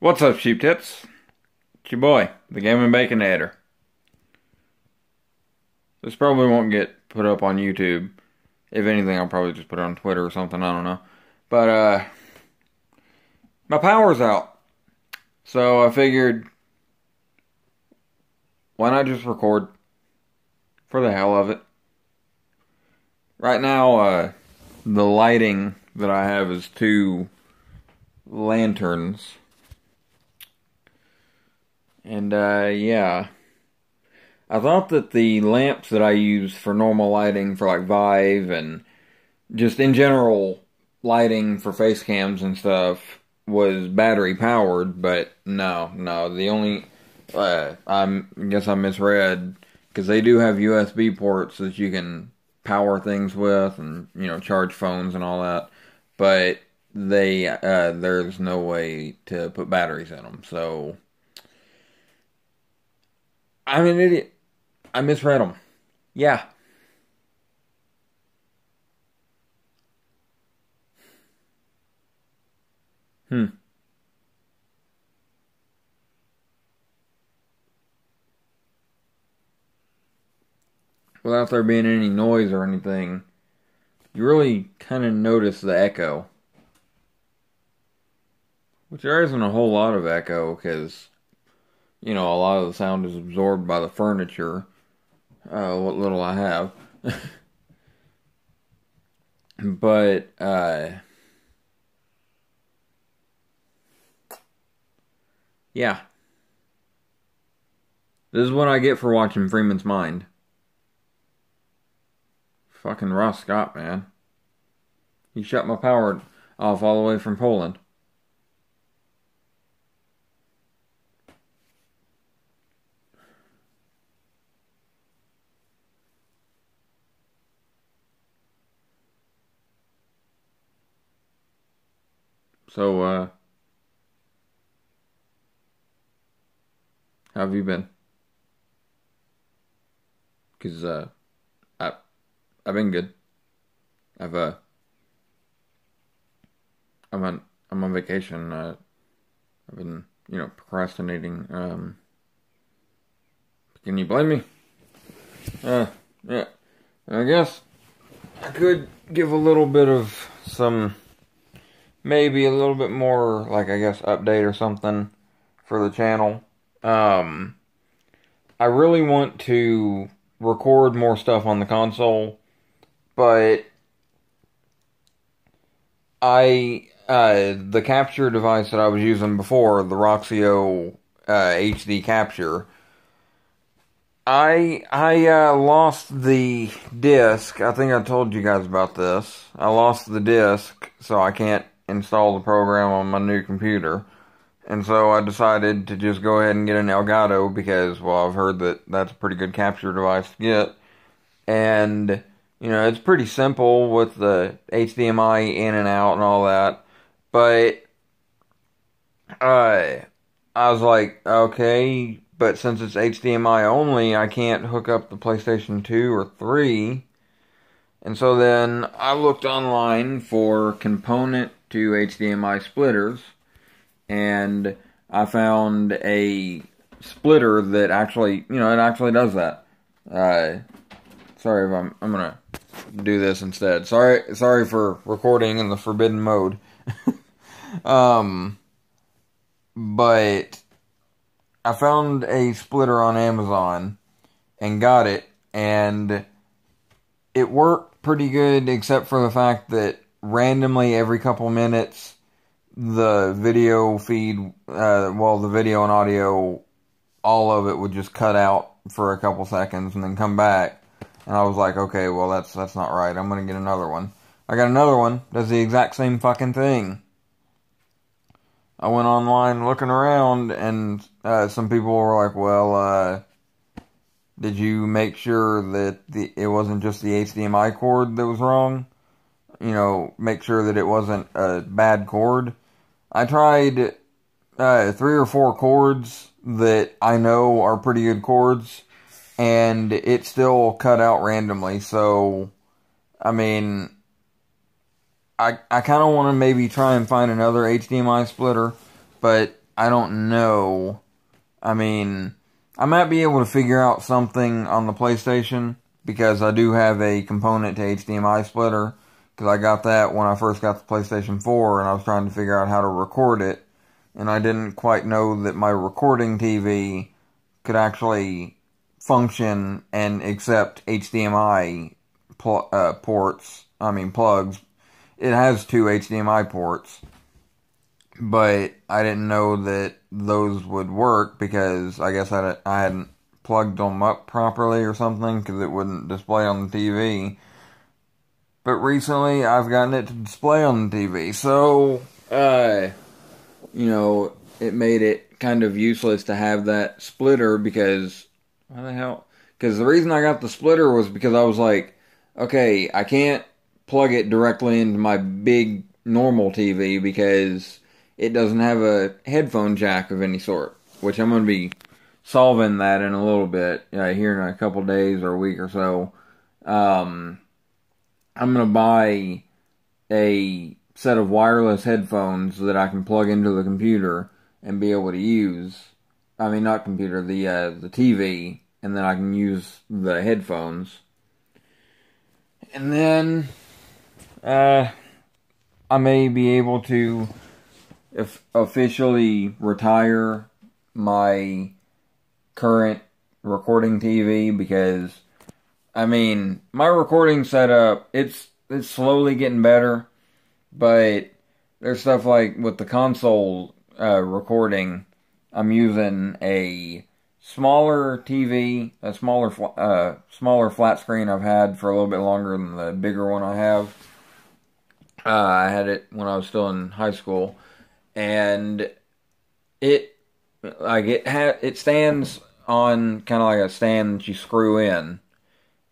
What's up, sheep tits? It's your boy, the Gaming Baconator. This probably won't get put up on YouTube. If anything, I'll probably just put it on Twitter or something, I don't know. But, my power's out. So I figured, why not just record? For the hell of it. Right now, the lighting that I have is two lanterns. And, yeah. I thought that the lamps that I use for normal lighting for, like, Vive and just in general lighting for face cams and stuff was battery powered, but no. The only, I guess I misread, because they do have USB ports that you can power things with and, you know, charge phones and all that, but there's no way to put batteries in them, so I'm an idiot. I misread them. Yeah. Without there being any noise or anything, you really kind of notice the echo. Which there isn't a whole lot of echo, because, you know, a lot of the sound is absorbed by the furniture. What little I have. But, yeah. This is what I get for watching Freeman's Mind. Fucking Ross Scott, man. He shut my power off all the way from Poland. So, how have you been? Because, I've been good. I'm on vacation. I've been, you know, procrastinating. Can you blame me? Yeah. I guess I could give a little bit of maybe a little bit more, like, I guess, update or something for the channel. I really want to record more stuff on the console, but the capture device that I was using before, the Roxio HD capture, I lost the disc. I think I told you guys about this. I lost the disc, so I can't install the program on my new computer. And so I decided to just go ahead and get an Elgato because, well, I've heard that that's a pretty good capture device to get. And, you know, it's pretty simple with the HDMI in and out and all that. But, I was like, okay, but since it's HDMI only, I can't hook up the PlayStation 2 or 3. And so then I looked online for component to HDMI splitters, and I found a splitter that actually, you know, it actually does that. Sorry if I'm gonna do this instead. Sorry for recording in the forbidden mode. But I found a splitter on Amazon and got it, and it worked pretty good, except for the fact that randomly every couple minutes the video feed, the video and audio, all of it would just cut out for a couple seconds and then come back. And I was like, okay, well, that's not right. I'm gonna get another one. I got another one, does the exact same fucking thing. I went online looking around, and some people were like, well, did you make sure that it wasn't just the HDMI cord that was wrong? You know, make sure that it wasn't a bad cord. I tried 3 or 4 cords that I know are pretty good cords, and it still cut out randomly. So, I mean, I kind of want to maybe try and find another HDMI splitter, but I don't know. I mean, I might be able to figure out something on the PlayStation, because I do have a component to HDMI splitter, because I got that when I first got the PlayStation 4, and I was trying to figure out how to record it, and I didn't quite know that my recording TV could actually function and accept HDMI plugs. It has two HDMI ports, but I didn't know that those would work, because I guess I hadn't plugged them up properly or something, because it wouldn't display on the TV. But recently I've gotten it to display on the TV, so it made it kind of useless to have that splitter, because why the hell? Because the reason I got the splitter was because I was like, okay, I can't plug it directly into my big normal TV because it doesn't have a headphone jack of any sort, which I'm going to be solving that in a little bit, here in a couple days or a week or so. I'm going to buy a set of wireless headphones that I can plug into the computer and be able to use. I mean, not computer, the TV, and then I can use the headphones. And then I may be able to officially retire my current recording TV, because I mean, my recording setup, it's slowly getting better, but there's stuff like with the console recording, I'm using a smaller TV, a smaller flat screen I've had for a little bit longer than the bigger one I have. I had it when I was still in high school, and it stands on kind of like a stand that you screw in,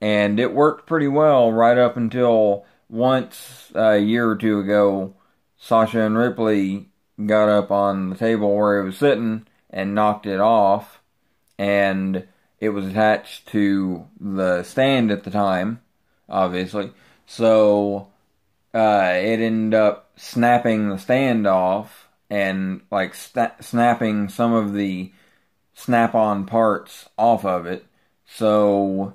and it worked pretty well right up until once a year or two ago, Sasha and Ripley got up on the table where it was sitting and knocked it off, and it was attached to the stand at the time, obviously, so it ended up snapping the stand off and like snapping some of the snap-on parts off of it, so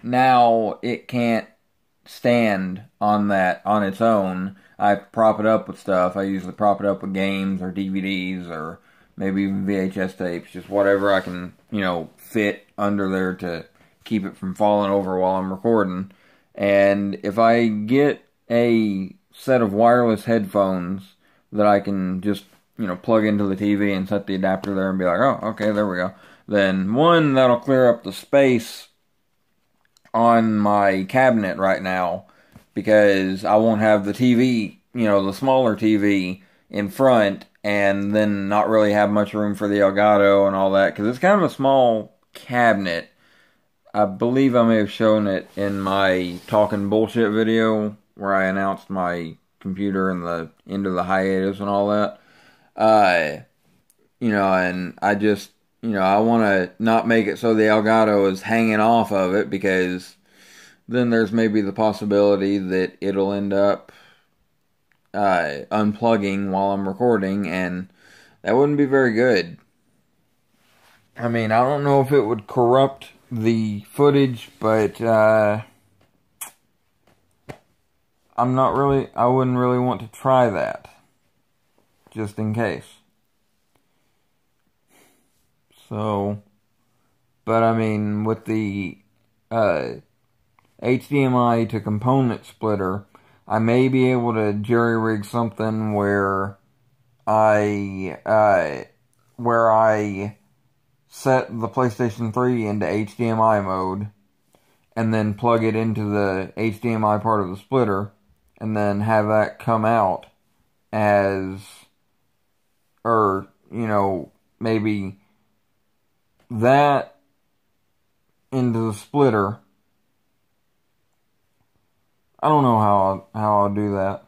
now it can't stand on its own. I prop it up with stuff. I usually prop it up with games or DVDs or maybe even VHS tapes, just whatever I can, fit under there to keep it from falling over while I'm recording. And if I get a set of wireless headphones that I can just, plug into the TV and set the adapter there and be like, oh, okay, there we go. Then one, that'll clear up the space on my cabinet right now, because I won't have the TV, the smaller TV in front, and then not really have much room for the Elgato and all that, because it's kind of a small cabinet. I believe I may have shown it in my Talking Bullshit video, where I announced my computer and the end of the hiatus and all that. And I just, I want to not make it so the Elgato is hanging off of it, because then there's maybe the possibility that it'll end up unplugging while I'm recording, and that wouldn't be very good. I mean, I don't know if it would corrupt the footage, but I wouldn't really want to try that, just in case. So, but I mean, with the HDMI to component splitter, I may be able to jerry-rig something where I set the PlayStation 3 into HDMI mode, and then plug it into the HDMI part of the splitter, and then have that come out as, maybe that into the splitter. I don't know how I'll do that.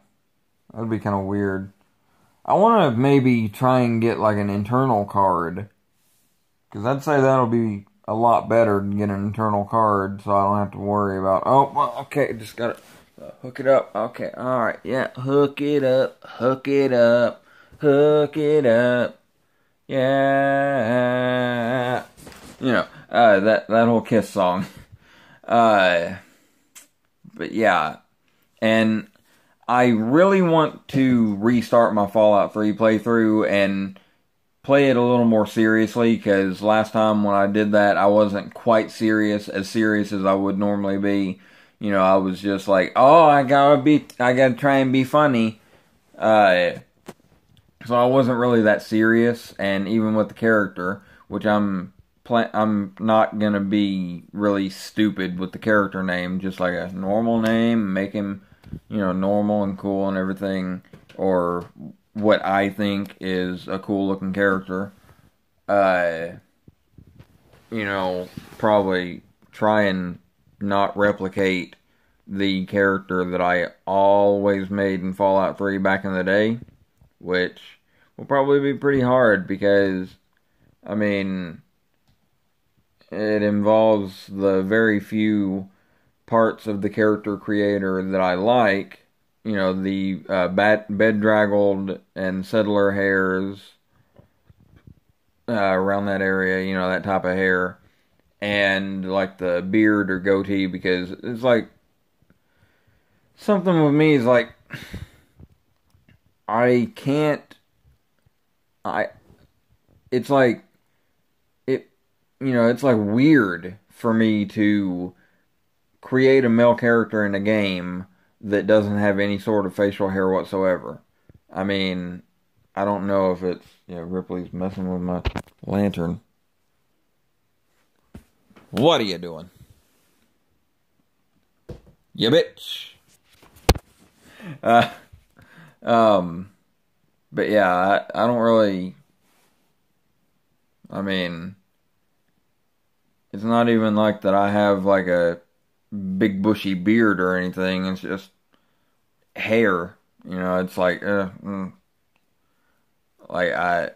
That'd be kind of weird. I want to maybe try and get like an internal card, because I'd say that'll be a lot better to get an internal card, so I don't have to worry about, oh, well, okay, just gotta hook it up. Okay, alright, yeah, hook it up. hook it up. Yeah. You know, that whole Kiss song. But yeah. And I really want to restart my Fallout 3 playthrough and play it a little more seriously, because last time when I did that, I wasn't quite as serious as I would normally be. You know, I was just like, oh, I gotta try and be funny. So I wasn't really that serious, and even with the character, which I'm not gonna be really stupid with the character name, just like a normal name, make him, you know, normal and cool and everything, or what I think is a cool looking character. You know, probably try and not replicate the character that I always made in Fallout 3 back in the day, which will probably be pretty hard because, I mean, it involves the very few parts of the character creator that I like. You know, the bed-draggled and settler hairs around that area, you know, that type of hair, and like the beard or goatee, because it's like, something with me is like, it's like, you know, it's like weird for me to create a male character in a game that doesn't have any sort of facial hair whatsoever. I mean, I don't know if it's, yeah, Ripley's messing with my lantern. What are you doing? You bitch. But yeah, I don't really, I mean, it's not even like that I have like a big bushy beard or anything. It's just hair. You know, it's like, like I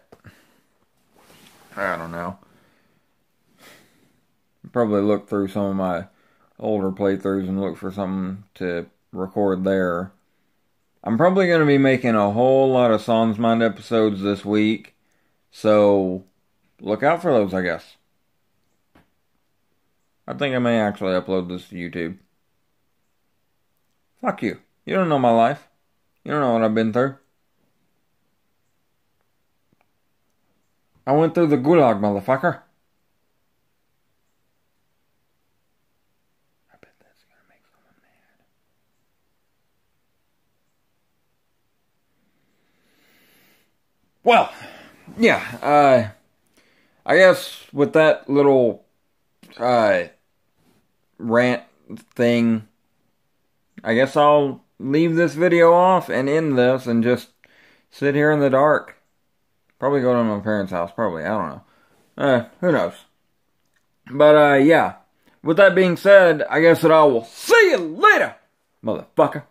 don't know. Probably look through some of my older playthroughs and look for something to record there. I'm probably going to be making a whole lot of Sans Mind episodes this week, so look out for those, I guess. I think I may actually upload this to YouTube. Fuck you. You don't know my life. You don't know what I've been through. I went through the gulag, motherfucker. I bet that's gonna make someone mad. Well, yeah, I guess with that little rant thing, I guess I'll leave this video off and end this and just sit here in the dark. Probably go to my parents' house, probably, I don't know. Who knows? But, yeah. With that being said, I guess that I will see you later, motherfucker.